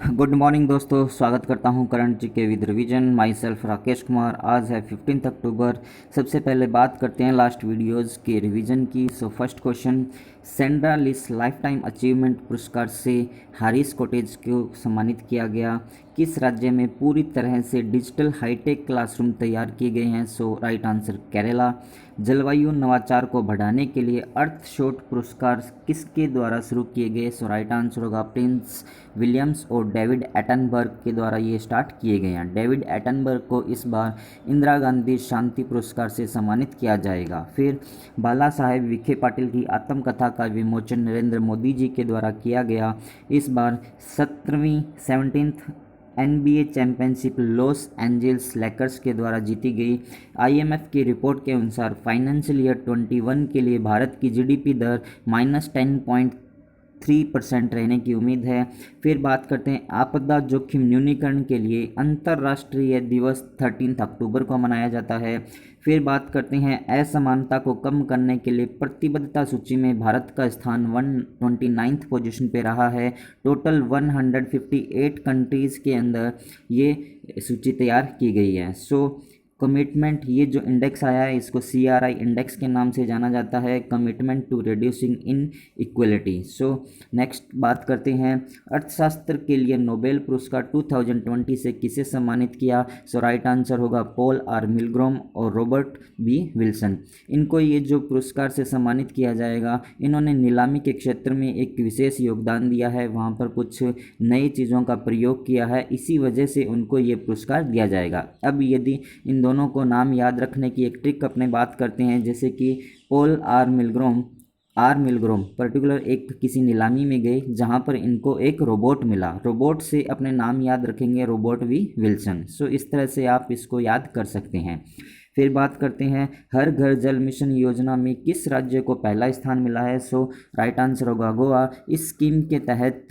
Good morning दोस्तों, स्वागत करता हूं current GK with revision. My self Rakesh Kumar. आज है 15 अक्टूबर। सबसे पहले बात करते हैं लास्ट वीडियोस के रिवीजन की। सो फर्स्ट क्वेश्चन, सेंड्रा लिस लाइफ टाइम अचीवमेंट पुरस्कार से हारिस कॉटेज को सम्मानित किया गया। किस राज्य में पूरी तरह से डिजिटल हाईटेक क्लासरूम तैयार किए गए हैं? सो राइट आंसर केरला। जलवायु नवाचार को बढ़ाने के लिए अर्थशॉट पुरस्कार किसके द्वारा शुरू किए गए? सो राइट आंसर होगा प्रिंस विलियम्स और डेविड एटनबर्ग के द्वारा ये स्टार्ट किए गए हैं। डेविड एटनबर्ग को इस बार इंदिरा गांधी शांति पुरस्कार से सम्मानित किया जाएगा। फिर बाला साहेब विखे पाटिल की आत्मकथा का विमोचन नरेंद्र मोदी जी के द्वारा किया गया। इस बार 17वीं 17th NBA championship Los Angeles Lakers के द्वारा जीती गई। IMF की रिपोर्ट के अनुसार फाइनेंशियल ईयर 21 के लिए भारत की GDP दर -10.3% रहने की उम्मीद है। फिर बात करते हैं आपदा जोखिम न्यूनीकरण के लिए अंतर्राष्ट्रीय दिवस 13 अक्टूबर को मनाया जाता है। फिर बात करते हैं असमानता को कम करने के लिए प्रतिबद्धता सूची में भारत का स्थान 129th पोजीशन पे रहा है। टोटल 158 कंट्रीज़ के अंदर ये सूची तैयार की गई है। सो कमिटमेंट, ये जो इंडेक्स आया है इसको CRI इंडेक्स के नाम से जाना जाता है, commitment to reducing inequality. So next बात करते हैं अर्थशास्त्र के लिए नोबेल पुरस्कार 2020 से किसे सम्मानित किया? सो राइट आंसर होगा पॉल आर मिलग्रोम और रॉबर्ट बी विल्सन। इनको ये जो पुरस्कार से सम्मानित किया जाएगा, इन्होंने नीलामी के क्षेत्र में एक विशेष योगदान दिया है, वहाँ पर कुछ नई चीज़ों का प्रयोग किया है, इसी वजह से उनको ये पुरस्कार दिया जाएगा। अब यदि इन दोनों को नाम याद रखने की एक ट्रिक अपने बात करते हैं, जैसे कि पॉल आर मिलग्रोम पर्टिकुलर एक किसी नीलामी में गए जहां पर इनको एक रोबोट मिला, रोबोट से अपने नाम याद रखेंगे रॉबर्ट वी विल्सन। सो इस तरह से आप इसको याद कर सकते हैं। फिर बात करते हैं हर घर जल मिशन योजना में किस राज्य को पहला स्थान मिला है? सो राइट आंसर होगा गोवा। इस स्कीम के तहत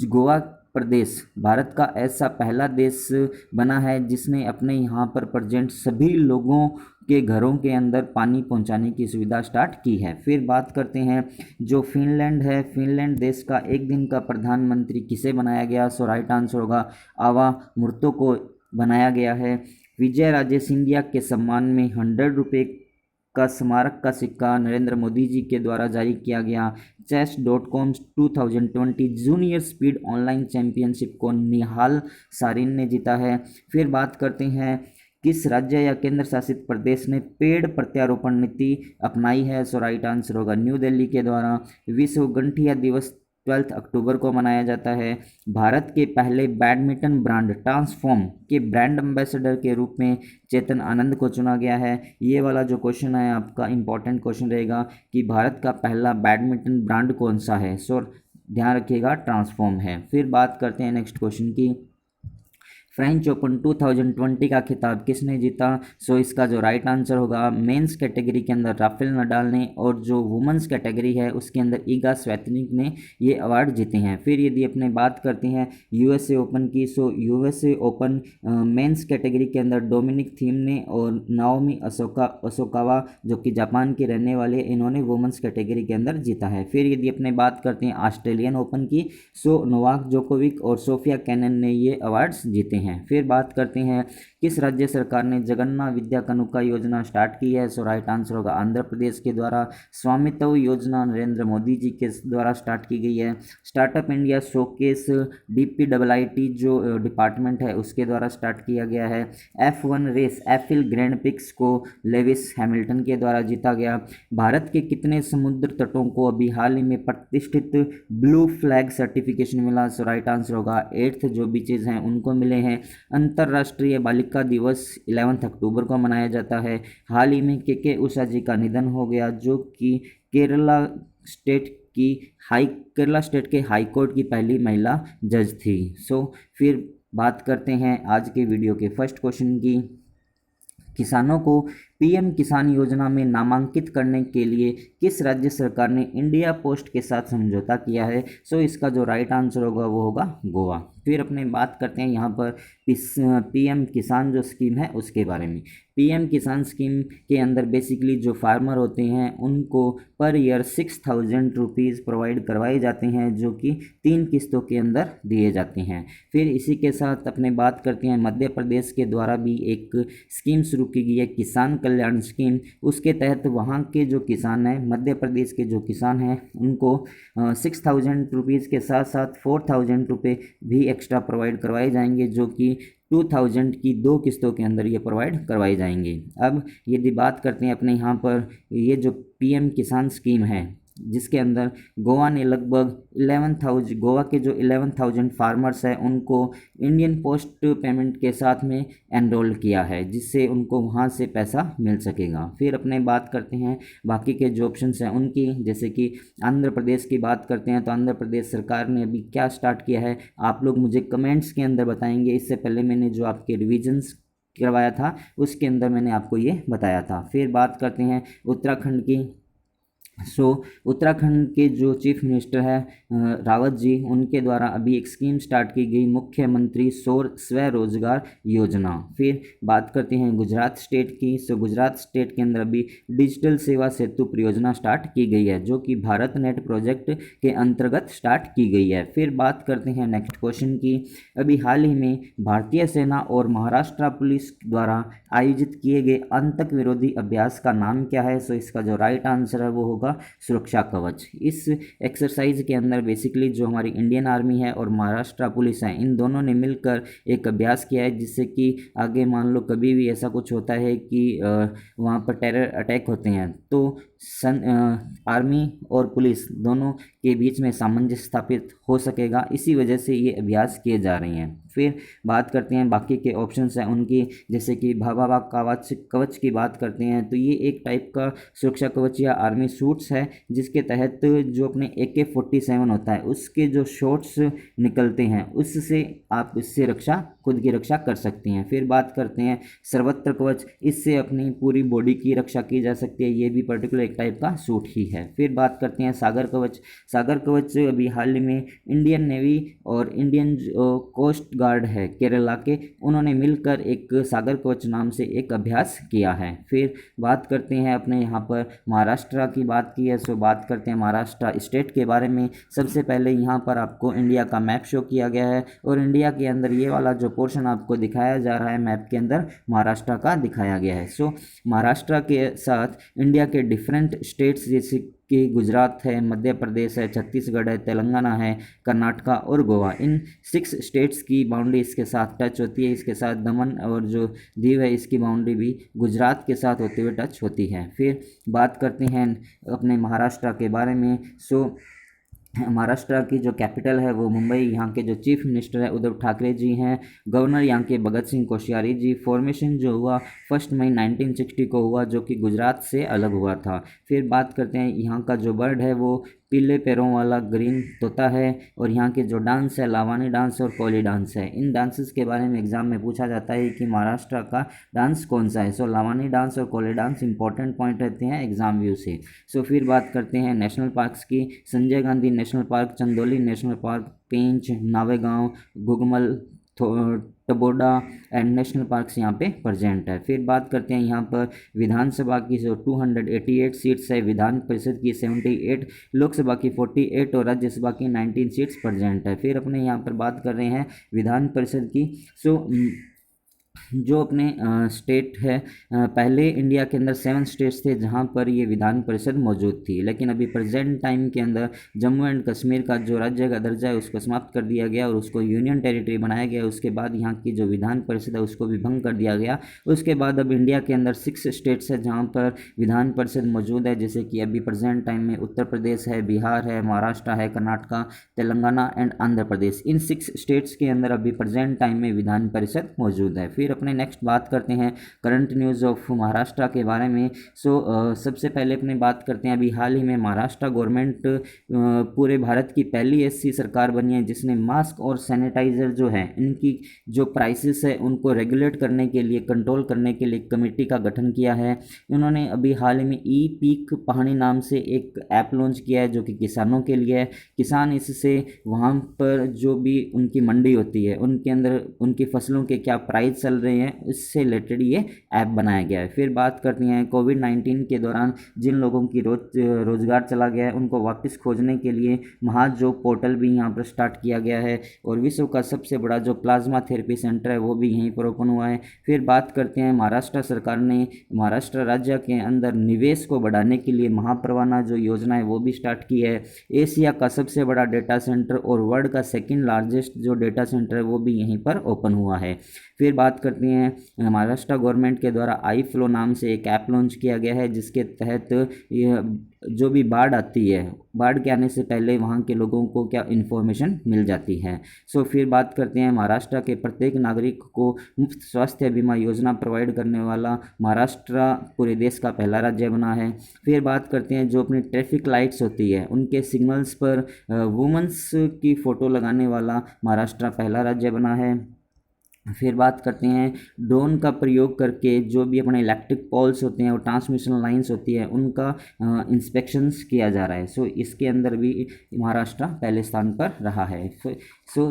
गोवा प्रदेश भारत का ऐसा पहला देश बना है जिसने अपने यहाँ पर प्रेजेंट सभी लोगों के घरों के अंदर पानी पहुंचाने की सुविधा स्टार्ट की है। फिर बात करते हैं जो फिनलैंड है, फिनलैंड देश का एक दिन का प्रधानमंत्री किसे बनाया गया? सो राइट आंसर होगा आवा मूर्तो को बनाया गया है। विजय राजे सिंधिया के सम्मान में 100 रुपये का स्मारक का सिक्का नरेंद्र मोदी जी के द्वारा जारी किया गया। chess.com 2020 junior speed online championship को निहाल सारिन ने जीता है। फिर बात करते हैं किस राज्य या केंद्र शासित प्रदेश ने पेड़ प्रत्यारोपण नीति अपनाई है? सो राइट आंसर होगा न्यू दिल्ली के द्वारा। विश्व गठिया दिवस 12 अक्टूबर को मनाया जाता है। भारत के पहले बैडमिंटन ब्रांड ट्रांसफॉर्म के ब्रांड एम्बेसडर के रूप में चेतन आनंद को चुना गया है। ये वाला जो क्वेश्चन है आपका इंपॉर्टेंट क्वेश्चन रहेगा कि भारत का पहला बैडमिंटन ब्रांड कौन सा है? सो ध्यान रखिएगा ट्रांसफॉर्म है। फिर बात करते हैं नेक्स्ट क्वेश्चन की, फ्रेंच ओपन 2020 का खिताब किसने जीता? सो इसका जो राइट आंसर होगा मेंस कैटेगरी के अंदर राफेल नडाल ने, और जो वुमेंस कैटेगरी है उसके अंदर ईगा स्वेतनिक ने ये अवार्ड जीते हैं। फिर यदि अपने बात करते हैं USA ओपन की, सो USA ओपन मेंस कैटेगरी के अंदर डोमिनिक थीम ने और नाओमी ओसाकावा जो कि जापान के रहने वाले, इन्होंने वुमेंस कैटेगरी के अंदर जीता है। फिर यदि अपने बात करते हैं ऑस्ट्रेलियन ओपन की, सो नोवाक जोकोविक और सोफिया कैनन ने ये अवार्ड्स जीते हैं। फिर बात करते हैं किस राज्य सरकार ने जगन्नाथ विद्या कानुका योजना स्टार्ट की है? सो राइट आंसर होगा आंध्र प्रदेश के द्वारा। स्वामित्व योजना नरेंद्र मोदी जी के द्वारा स्टार्ट की गई है। स्टार्टअप इंडिया शोकेस DPIIT जो डिपार्टमेंट है उसके द्वारा स्टार्ट किया गया है। F1 race Eifel grand prix को लेविस हैमिल्टन के द्वारा जीता गया। भारत के कितने समुद्र तटों को अभी हाल ही में प्रतिष्ठित ब्लू फ्लैग सर्टिफिकेशन मिला? सो राइट आंसर होगा 8th जो बीचेज हैं उनको मिले हैं। अंतर्राष्ट्रीय बालिका दिवस 11 अक्टूबर को मनाया जाता है। हाल ही में के उषा जी का निधन हो गया, जो कि केरला स्टेट के हाई कोर्ट की पहली महिला जज थी। सो फिर बात करते हैं आज के वीडियो के फर्स्ट क्वेश्चन की, किसानों को पीएम किसान योजना में नामांकित करने के लिए किस राज्य सरकार ने इंडिया पोस्ट के साथ समझौता किया है? सो इसका जो राइट आंसर होगा वो होगा गोवा। फिर अपने बात करते हैं यहाँ पर पीएम किसान जो स्कीम है उसके बारे में। पीएम किसान स्कीम के अंदर बेसिकली जो फार्मर होते हैं उनको पर ईयर 6,000 रुपीज़ प्रोवाइड करवाए जाते हैं, जो कि 3 किस्तों के अंदर दिए जाते हैं। फिर इसी के साथ अपने बात करते हैं मध्य प्रदेश के द्वारा भी एक स्कीम शुरू की गई है, किसान कल्याण स्कीम। उसके तहत वहाँ के जो किसान हैं, मध्य प्रदेश के जो किसान हैं, उनको 6,000 रुपीज़ के साथ साथ 4,000 रुपये भी एक्स्ट्रा प्रोवाइड करवाए जाएंगे, जो कि 2,000 की 2 किस्तों के अंदर ये प्रोवाइड करवाई जाएंगी। अब यदि बात करते हैं अपने यहाँ पर ये जो पीएम किसान स्कीम है, जिसके अंदर गोवा ने लगभग 11,000 गोवा के जो 11,000 फार्मर्स हैं उनको इंडियन पोस्ट पेमेंट के साथ में एनरोल किया है, जिससे उनको वहाँ से पैसा मिल सकेगा। फिर अपने बात करते हैं बाकी के जो ऑप्शंस हैं उनकी, जैसे कि आंध्र प्रदेश की बात करते हैं तो आंध्र प्रदेश सरकार ने अभी क्या स्टार्ट किया है, आप लोग मुझे कमेंट्स के अंदर बताएंगे। इससे पहले मैंने जो आपके रिविजन्स करवाया था उसके अंदर मैंने आपको ये बताया था। फिर बात करते हैं उत्तराखंड की। उत्तराखंड के जो चीफ मिनिस्टर है रावत जी, उनके द्वारा अभी एक स्कीम स्टार्ट की गई, मुख्यमंत्री स्वरोजगार योजना। फिर बात करते हैं गुजरात स्टेट की। गुजरात स्टेट के अंदर अभी डिजिटल सेवा सेतु परियोजना स्टार्ट की गई है, जो कि भारत नेट प्रोजेक्ट के अंतर्गत स्टार्ट की गई है। फिर बात करते हैं नेक्स्ट क्वेश्चन की। अभी हाल ही में भारतीय सेना और महाराष्ट्र पुलिस द्वारा आयोजित किए गए आतंक विरोधी अभ्यास का नाम क्या है? सो इसका जो राइट आंसर है वो होगा सुरक्षा कवच। इस एक्सरसाइज के अंदर बेसिकली जो हमारी इंडियन आर्मी है और महाराष्ट्र पुलिस है, इन दोनों ने मिलकर एक अभ्यास किया है, जिससे कि आगे मान लो कभी भी ऐसा कुछ होता है कि वहाँ पर टेरर अटैक होते हैं तो आर्मी और पुलिस दोनों के बीच में सामंजस्य स्थापित हो सकेगा। इसी वजह से ये अभ्यास किए जा रहे हैं। फिर बात करते हैं बाकी के ऑप्शंस हैं उनकी, जैसे कि भाभा कवच की बात करते हैं तो ये एक टाइप का सुरक्षा कवच या आर्मी सूट्स है, जिसके तहत जो अपने AK-47 होता है उसके जो शॉट्स निकलते हैं उससे आप इससे खुद की रक्षा कर सकती हैं। फिर बात करते हैं सर्वत्र कवच, इससे अपनी पूरी बॉडी की रक्षा की जा सकती है, ये भी पर्टिकुलर एक टाइप का सूट ही है। फिर बात करते हैं सागर कवच। सागर कवच अभी हाल ही में इंडियन नेवी और इंडियन कोस्ट गार्ड है केरला के, उन्होंने मिलकर एक सागर कवच नाम से एक अभ्यास किया है। फिर बात करते हैं अपने यहाँ पर महाराष्ट्र की बात की है, सो बात करते हैं महाराष्ट्र स्टेट के बारे में। सबसे पहले यहाँ पर आपको इंडिया का मैप शो किया गया है और इंडिया के अंदर ये वाला जो पोर्शन आपको दिखाया जा रहा है मैप के अंदर महाराष्ट्र का दिखाया गया है। सो महाराष्ट्र के साथ इंडिया के डिफरेंट स्टेट्स जैसे कि गुजरात है, मध्य प्रदेश है, छत्तीसगढ़ है, तेलंगाना है, कर्नाटका और गोवा, इन 6 स्टेट्स की बाउंड्री इसके साथ टच होती है। इसके साथ दमन और जो दीव है इसकी बाउंड्री भी गुजरात के साथ होते हुए टच होती है। फिर बात करते हैं अपने महाराष्ट्र के बारे में। महाराष्ट्र की जो कैपिटल है वो मुंबई, यहाँ के जो चीफ मिनिस्टर है उद्धव ठाकरे जी हैं, गवर्नर यहाँ के भगत सिंह कोश्यारी जी। फॉर्मेशन जो हुआ 1 मई 1960 को हुआ, जो कि गुजरात से अलग हुआ था। फिर बात करते हैं यहाँ का जो बर्ड है वो पीले पैरों वाला ग्रीन तोता है, और यहाँ के जो डांस है लावानी डांस और कोली डांस है। इन डांसेस के बारे में एग्जाम में पूछा जाता है कि महाराष्ट्र का डांस कौन सा है। सो लावानी डांस और कोली डांस इंपॉर्टेंट पॉइंट रहते हैं एग्जाम व्यू से। सो फिर बात करते हैं नेशनल पार्क्स की। Sanjay Gandhi national park, Chandauli national park, Pench, Navegaon, Gugamal, Tadoba and national parks यहाँ पे प्रेजेंट है। फिर बात करते हैं यहाँ पर विधानसभा की जो 288 सीट्स है, विधान परिषद की 78, लोकसभा की 48 और राज्यसभा की 19 सीट्स प्रेजेंट है। फिर अपने यहाँ पर बात कर रहे हैं विधान परिषद की। जो अपने स्टेट है, पहले इंडिया के अंदर 7 स्टेट्स थे जहां पर ये विधान परिषद मौजूद थी, लेकिन अभी प्रेजेंट टाइम के अंदर जम्मू एंड कश्मीर का जो राज्य का दर्जा है उसको समाप्त कर दिया गया और उसको यूनियन टेरिटरी बनाया गया। उसके बाद यहाँ की जो विधान परिषद है उसको भी भंग कर दिया गया। उसके बाद अब इंडिया के अंदर 6 स्टेट्स है जहाँ पर विधान परिषद मौजूद है, जैसे कि अभी प्रेजेंट टाइम में उत्तर प्रदेश है, बिहार है, महाराष्ट्र है, Karnataka, Telangana and Andhra Pradesh. In 6 states के अंदर अभी प्रेजेंट टाइम में विधान परिषद मौजूद है। फिर फिर अपने नेक्स्ट बात करते हैं करंट न्यूज़ ऑफ महाराष्ट्र के बारे में। सबसे पहले अपने बात करते हैं, अभी हाल ही में महाराष्ट्र गवर्नमेंट पूरे भारत की पहली ऐसी सरकार बनी है जिसने मास्क और सैनिटाइज़र जो है इनकी जो प्राइसेस है उनको रेगुलेट करने के लिए, कंट्रोल करने के लिए कमेटी का गठन किया है। इन्होंने अभी हाल ही में ई पीक पहाड़ी नाम से एक ऐप लॉन्च किया है जो कि किसानों के लिए है। किसान इससे वहाँ पर जो भी उनकी मंडी होती है उनके अंदर उनकी फसलों के क्या प्राइस चल रहे हैं इससे रिलेटेड ये ऐप बनाया गया है। फिर बात करते हैं कोविड-19 के दौरान जिन लोगों की रोज़गार चला गया है उनको वापस खोजने के लिए महाजॉब पोर्टल भी यहाँ पर स्टार्ट किया गया है और विश्व का सबसे बड़ा जो प्लाज्मा थेरेपी सेंटर है वो भी यहीं पर ओपन हुआ है। फिर बात करते हैं महाराष्ट्र सरकार ने महाराष्ट्र राज्य के अंदर निवेश को बढ़ाने के लिए महाप्रवाना जो योजना है वो भी स्टार्ट की है। एशिया का सबसे बड़ा डेटा सेंटर और वर्ल्ड का सेकंड लार्जेस्ट जो डेटा सेंटर है वो भी यहीं पर ओपन हुआ है। फिर बात करते हैं महाराष्ट्र गवर्नमेंट के द्वारा आई फ्लो नाम से एक ऐप लॉन्च किया गया है जिसके तहत जो भी बाढ़ आती है, बाढ़ के आने से पहले वहाँ के लोगों को क्या इन्फॉर्मेशन मिल जाती है। फिर बात करते हैं महाराष्ट्र के प्रत्येक नागरिक को मुफ्त स्वास्थ्य बीमा योजना प्रोवाइड करने वाला महाराष्ट्र पूरे देश का पहला राज्य बना है। फिर बात करते हैं जो अपनी ट्रैफिक लाइट्स होती है उनके सिग्नल्स पर वुमेंस की फ़ोटो लगाने वाला महाराष्ट्र पहला राज्य बना है। फिर बात करते हैं ड्रोन का प्रयोग करके जो भी अपने इलेक्ट्रिक पोल्स होते हैं और ट्रांसमिशन लाइंस होती है उनका इंस्पेक्शंस किया जा रहा है। इसके अंदर भी महाराष्ट्र पहले स्थान पर रहा है।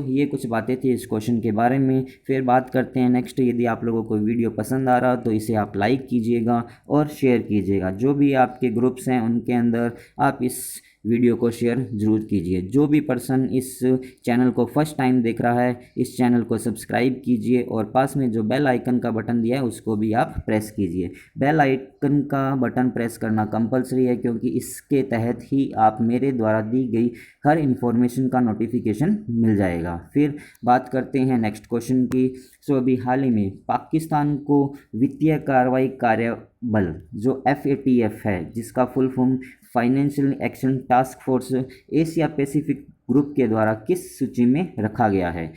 ये कुछ बातें थी इस क्वेश्चन के बारे में। फिर बात करते हैं नेक्स्ट, यदि आप लोगों को वीडियो पसंद आ रहा तो इसे आप लाइक कीजिएगा और शेयर कीजिएगा। जो भी आपके ग्रुप्स हैं उनके अंदर आप इस वीडियो को शेयर जरूर कीजिए। जो भी पर्सन इस चैनल को फर्स्ट टाइम देख रहा है इस चैनल को सब्सक्राइब कीजिए और पास में जो बेल आइकन का बटन दिया है उसको भी आप प्रेस कीजिए। बेल आइकन का बटन प्रेस करना कंपलसरी है क्योंकि इसके तहत ही आप मेरे द्वारा दी गई हर इन्फॉर्मेशन का नोटिफिकेशन मिल जाएगा। फिर बात करते हैं नेक्स्ट क्वेश्चन की। अभी हाल ही में पाकिस्तान को वित्तीय कार्रवाई कार्यबल जो FATF है जिसका full form financial action task force Asia Pacific group के द्वारा किस सूची में रखा गया है।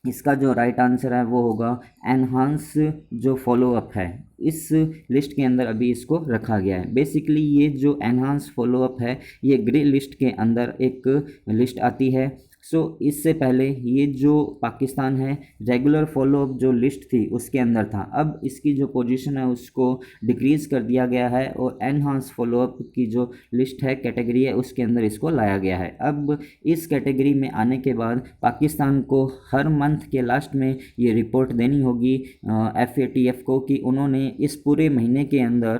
इसका जो राइट आंसर है वो होगा एनहांस जो फॉलोअप है, इस लिस्ट के अंदर अभी इसको रखा गया है। बेसिकली ये जो एनहांस फॉलोअप है ये ग्रे लिस्ट के अंदर एक लिस्ट आती है। इससे पहले ये जो पाकिस्तान है रेगुलर फॉलोअप जो लिस्ट थी उसके अंदर था, अब इसकी जो पोजीशन है उसको डिक्रीज़ कर दिया गया है और एनहांस फॉलोअप की जो लिस्ट है कैटेगरी है उसके अंदर इसको लाया गया है। अब इस कैटेगरी में आने के बाद पाकिस्तान को हर मंथ के लास्ट में ये रिपोर्ट देनी होगी FATF को कि उन्होंने इस पूरे महीने के अंदर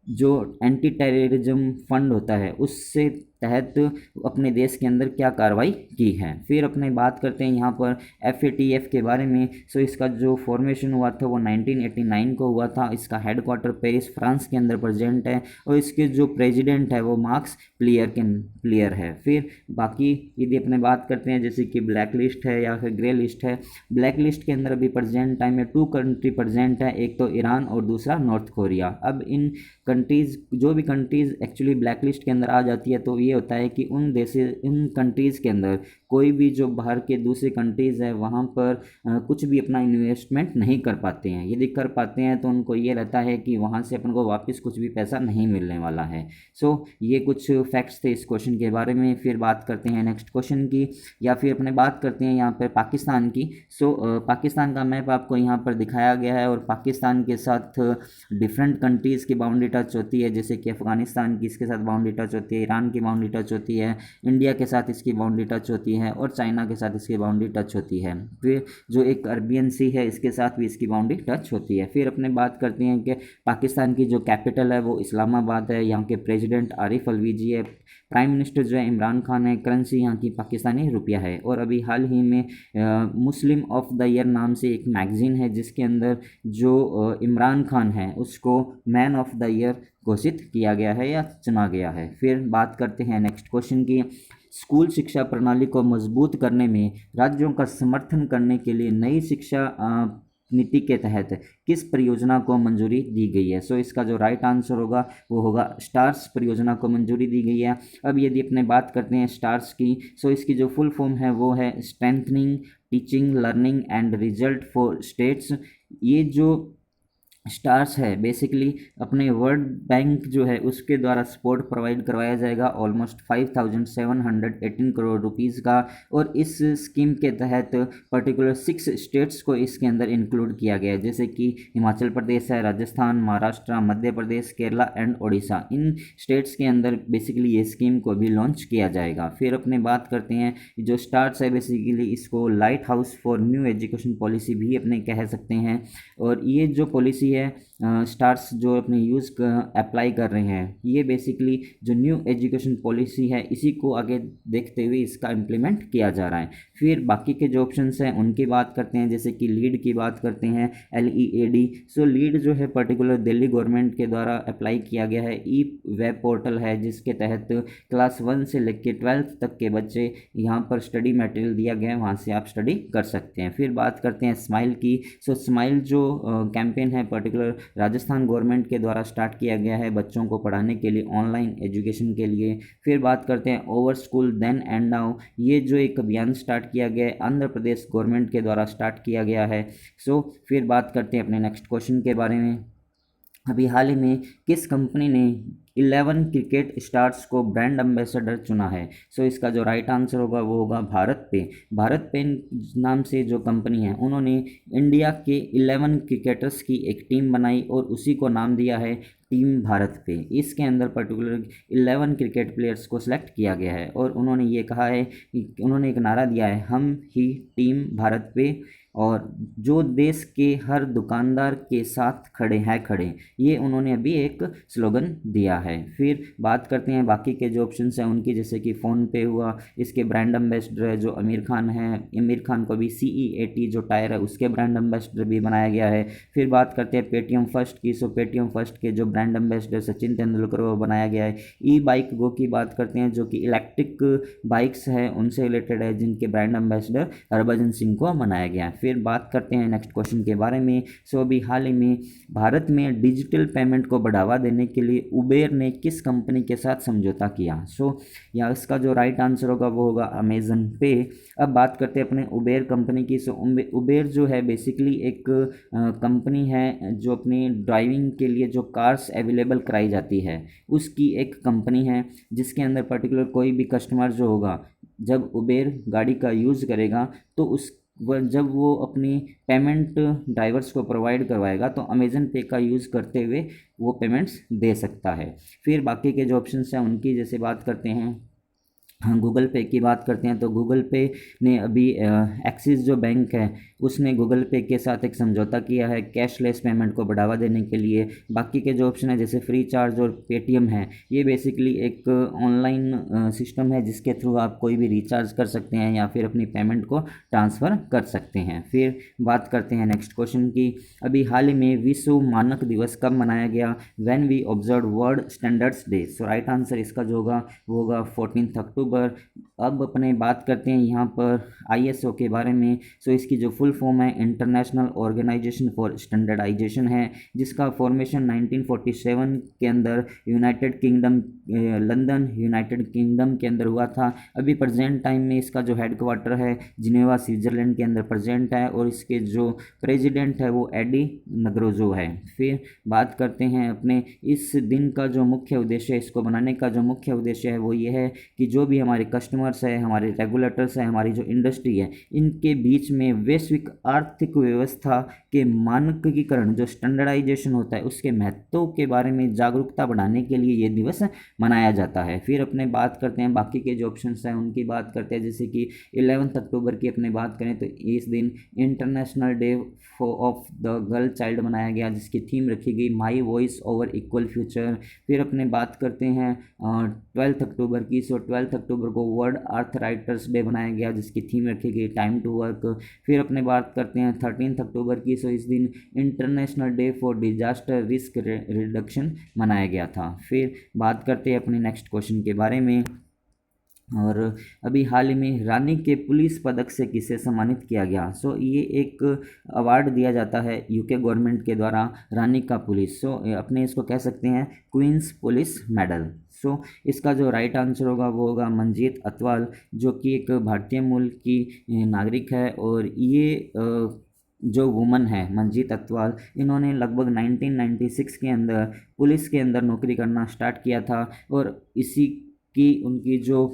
जो एंटी टेररिज्म फंड होता है उससे तहत अपने देश के अंदर क्या कार्रवाई की है। फिर अपने बात करते हैं यहाँ पर FATF के बारे में। इसका जो फॉर्मेशन हुआ था वो 1989 को हुआ था। इसका हेडक्वार्टर पेरिस फ्रांस के अंदर प्रेजेंट है और इसके जो प्रेसिडेंट है वो मार्क्स प्लियर है। फिर बाकी यदि अपने बात करते हैं जैसे कि ब्लैक लिस्ट है या फिर ग्रे लिस्ट है, ब्लैक लिस्ट के अंदर अभी प्रेजेंट टाइम में 2 कंट्री प्रेजेंट है, एक तो ईरान और दूसरा नॉर्थ कोरिया। अब इन कंट्रीज़ जो भी कंट्रीज़ एक्चुअली ब्लैक लिस्ट के अंदर आ जाती है तो ये होता है कि इन कंट्रीज़ के अंदर कोई भी जो बाहर के दूसरे कंट्रीज़ है वहाँ पर कुछ भी अपना इन्वेस्टमेंट नहीं कर पाते हैं। यदि कर पाते हैं तो उनको ये रहता है कि वहाँ से अपन को वापस कुछ भी पैसा नहीं मिलने वाला है। ये कुछ फैक्ट्स थे इस क्वेश्चन के बारे में। फिर बात करते हैं नेक्स्ट क्वेश्चन की, या फिर अपने बात करते हैं यहाँ पर पाकिस्तान की। पाकिस्तान का मैप आपको यहाँ पर दिखाया गया है और पाकिस्तान के साथ डिफरेंट कंट्रीज़ की बाउंड्री टच होती है, जैसे कि अफ़गानिस्तान की इसके साथ बाउंड्री टच होती है, ईरान की बाउंड्री टच होती है, इंडिया के साथ इसकी बाउंड्री टच होती है और चाइना के साथ इसकी बाउंड्री टच होती है। फिर जो एक अरबियन सी है इसके साथ भी इसकी बाउंड्री टच होती है। फिर अपने बात करते हैं कि पाकिस्तान की जो कैपिटल है वो इस्लामाबाद है, यहाँ के प्रेसिडेंट आरिफ अलवी जी है, प्राइम मिनिस्टर जो है इमरान खान है, करेंसी यहाँ की पाकिस्तानी रुपया है। और अभी हाल ही में मुस्लिम ऑफ द ईयर नाम से एक मैगज़ीन है जिसके अंदर जो इमरान खान है उसको मैन ऑफ द ईयर घोषित किया गया है या चुना गया है। फिर बात करते हैं नेक्स्ट क्वेश्चन की। स्कूल शिक्षा प्रणाली को मजबूत करने में राज्यों का समर्थन करने के लिए नई शिक्षा नीति के तहत किस परियोजना को मंजूरी दी गई है। सो इसका जो राइट आंसर होगा वो होगा स्टार्स परियोजना को मंजूरी दी गई है। अब यदि अपने बात करते हैं स्टार्स की, सो इसकी जो फुल फॉर्म है वो है strengthening teaching learning and result for states. ये जो स्टार्स है बेसिकली अपने वर्ल्ड बैंक जो है उसके द्वारा सपोर्ट प्रोवाइड करवाया जाएगा ऑलमोस्ट 5718 करोड़ रुपीज़ का। और इस स्कीम के तहत पर्टिकुलर 6 स्टेट्स को इसके अंदर इंक्लूड किया गया है, जैसे कि हिमाचल प्रदेश है, राजस्थान, महाराष्ट्र, मध्य प्रदेश, केरला एंड उड़ीसा। इन स्टेट्स के अंदर बेसिकली ये स्कीम को भी लॉन्च किया जाएगा। फिर अपने बात करते हैं जो स्टार्स है बेसिकली इसको light house for new education policy भी अपने कह सकते हैं। और ये जो पॉलिसी है स्टार्स जो अपने यूज़ अप्लाई कर रहे हैं, ये बेसिकली जो न्यू एजुकेशन पॉलिसी है इसी को आगे देखते हुए इसका इम्प्लीमेंट किया जा रहा है। फिर बाकी के जो ऑप्शंस हैं उनकी बात करते हैं, जैसे कि लीड की बात करते हैं, LEAD। सो लीड जो है पर्टिकुलर दिल्ली गवर्नमेंट के द्वारा अप्लाई किया गया है, ई वेब पोर्टल है जिसके तहत क्लास 1 से लेकर 12th तक के बच्चे यहाँ पर स्टडी मटेरियल दिया गया है, वहाँ से आप स्टडी कर सकते हैं। फिर बात करते हैं स्माइल की। सो स्माइल जो कैंपेन है पर्टिकुलर राजस्थान गवर्नमेंट के द्वारा स्टार्ट किया गया है बच्चों को पढ़ाने के लिए, ऑनलाइन एजुकेशन के लिए। फिर बात करते हैं over school then and now. ये जो एक अभियान स्टार्ट किया गया है आंध्र प्रदेश गवर्नमेंट के द्वारा स्टार्ट किया गया है। सो फिर बात करते हैं अपने नेक्स्ट क्वेश्चन के बारे में। अभी हाल ही में किस कंपनी ने 11 क्रिकेट स्टार्स को ब्रांड एम्बेसडर चुना है। सो इसका जो राइट आंसर होगा वो होगा भारत पे। भारत पे नाम से जो कंपनी है उन्होंने इंडिया के 11 क्रिकेटर्स की एक टीम बनाई और उसी को नाम दिया है टीम भारत पे। इसके अंदर पर्टिकुलर 11 क्रिकेट प्लेयर्स को सिलेक्ट किया गया है और उन्होंने ये कहा है कि उन्होंने एक नारा दिया है, हम ही टीम भारत पे, और जो देश के हर दुकानदार के साथ खड़े हैं खड़े, ये उन्होंने अभी एक स्लोगन दिया है। फिर बात करते हैं बाकी के जो ऑप्शंस हैं उनकी, जैसे कि फ़ोन पे हुआ, इसके ब्रांड एम्बेसडर है जो आमिर खान है, आमिर खान को भी CEAT जो टायर है उसके ब्रांड एम्बेसडर भी बनाया गया है। फिर बात करते हैं पेटीएम फर्स्ट की। सो पेटीएम फर्स्ट के जो ब्रांड एम्बेसडर सचिन तेंदुलकर वो बनाया गया है। ई बाइक गो की बात करते हैं जो कि इलेक्ट्रिक बाइक्स है उनसे रिलेटेड है, जिनके ब्रांड एम्बेसडर हरभजन सिंह को बनाया गया है। फिर बात करते हैं नेक्स्ट क्वेश्चन के बारे में। सो अभी हाल ही में भारत में डिजिटल पेमेंट को बढ़ावा देने के लिए उबेर ने किस कंपनी के साथ समझौता किया। सो या इसका जो राइट आंसर होगा वो होगा अमेजन पे। अब बात करते हैं अपने उबेर कंपनी की। सो उबेर जो है बेसिकली एक कंपनी है जो अपनी ड्राइविंग के लिए जो कार्स अवेलेबल कराई जाती है उसकी एक कंपनी है, जिसके अंदर पर्टिकुलर कोई भी कस्टमर जो होगा जब उबेर गाड़ी का यूज़ करेगा तो उस जब वो अपनी पेमेंट ड्राइवर्स को प्रोवाइड करवाएगा तो अमेज़न पे का यूज़ करते हुए वो पेमेंट्स दे सकता है। फिर बाकी के जो ऑप्शंस हैं उनकी जैसे बात करते हैं, हाँ गूगल पे की बात करते हैं तो गूगल पे ने अभी एक्सिस जो बैंक है उसने गूगल पे के साथ एक समझौता किया है कैशलेस पेमेंट को बढ़ावा देने के लिए। बाकी के जो ऑप्शन है जैसे फ्री चार्ज और पेटीएम है, ये बेसिकली एक ऑनलाइन सिस्टम है जिसके थ्रू आप कोई भी रिचार्ज कर सकते हैं या फिर अपनी पेमेंट को ट्रांसफ़र कर सकते हैं। फिर बात करते हैं नेक्स्ट क्वेश्चन की। अभी हाल ही में विश्व मानक दिवस कब मनाया गया, when we observe world standards day. So right answer इसका जो होगा वो होगा 14 अक्टूबर। अब अपने बात करते हैं यहाँ पर ISO के बारे में। सो इसकी जो फुल फॉर्म है इंटरनेशनल ऑर्गेनाइजेशन फॉर स्टैंडर्डाइजेशन है, जिसका फॉर्मेशन 1947 के अंदर United kingdom London United kingdom के अंदर हुआ था। अभी प्रेजेंट टाइम में इसका जो हेडक्वार्टर है जिनेवा स्विट्ज़रलैंड के अंदर प्रेजेंट है और इसके जो प्रेसिडेंट है वो एडी नगरोजो है। फिर बात करते हैं अपने इस दिन का जो मुख्य उद्देश्य है, इसको बनाने का जो मुख्य उद्देश्य है वो ये है कि जो भी हमारे कस्टमर्स है, हमारे रेगुलेटर्स हैं, हमारी जो इंडस्ट्री है, इनके बीच में वैश्विक आर्थिक व्यवस्था के मानकीकरण जो स्टैंडर्डाइजेशन होता है उसके महत्व के बारे में जागरूकता बढ़ाने के लिए ये दिवस मनाया जाता है। फिर अपने बात करते हैं बाकी के जो ऑप्शंस हैं उनकी बात करते हैं, जैसे कि 11 अक्टूबर की अपने बात करें तो इस दिन international day of the girl child मनाया गया, जिसकी थीम रखी गई my voice over equal future. फिर अपने बात करते हैं 12 अक्टूबर की। सो 12 अक्टूबर को वर्ल्ड अर्थ राइटर्स डे मनाया गया, जिसकी थीम रखी गई टाइम टू वर्क। फिर अपने बात करते हैं 13 अक्टूबर की। सो इस दिन international day for disaster risk reduction मनाया गया था। फिर बात करते हैं अपने नेक्स्ट क्वेश्चन के बारे में। और अभी हाल ही में रानी के पुलिस पदक से किसे सम्मानित किया गया? सो ये एक अवार्ड दिया जाता है यूके गवर्नमेंट के द्वारा रानी का पुलिस, सो अपने इसको कह सकते हैं क्वींस पुलिस मेडल। सो इसका जो राइट आंसर होगा वो होगा मंजीत अतवाल, जो कि एक भारतीय मूल की नागरिक है। और ये जो वुमन है मंजीत अतवाल, इन्होंने लगभग 1996 के अंदर पुलिस के अंदर नौकरी करना स्टार्ट किया था। और इसी की उनकी जो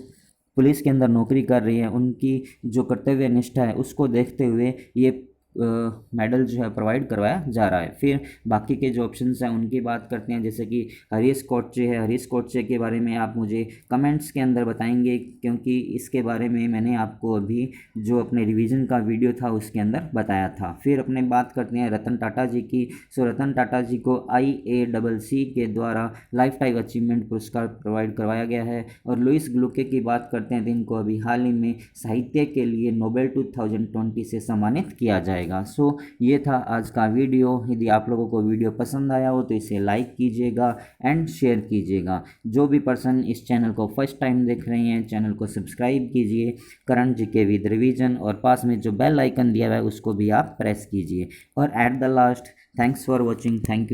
पुलिस के अंदर नौकरी कर रही है उनकी जो कर्तव्य निष्ठा है उसको देखते हुए ये मेडल जो है प्रोवाइड करवाया जा रहा है। फिर बाकी के जो ऑप्शंस हैं उनकी बात करते हैं, जैसे कि हरीश कोटचे है। हरीश कोटचे के बारे में आप मुझे कमेंट्स के अंदर बताएंगे, क्योंकि इसके बारे में मैंने आपको अभी जो अपने रिवीजन का वीडियो था उसके अंदर बताया था। फिर अपने बात करते हैं रतन टाटा जी की। सो रतन टाटा जी को IACC के द्वारा लाइफ टाइम अचीवमेंट पुरस्कार प्रोवाइड करवाया गया है। और लुइस ग्लुके की बात करते हैं तो इनको अभी हाल ही में साहित्य के लिए नोबेल 2020 से सम्मानित किया जाएगा। सो ये था आज का वीडियो। यदि आप लोगों को वीडियो पसंद आया हो तो इसे लाइक कीजिएगा एंड शेयर कीजिएगा। जो भी पर्सन इस चैनल को फर्स्ट टाइम देख रहे हैं चैनल को सब्सक्राइब कीजिए करंट जीके विद रिवीजन, और पास में जो बेल आइकन दिया हुआ है उसको भी आप प्रेस कीजिए। और at the last, thanks for watching. Thank you.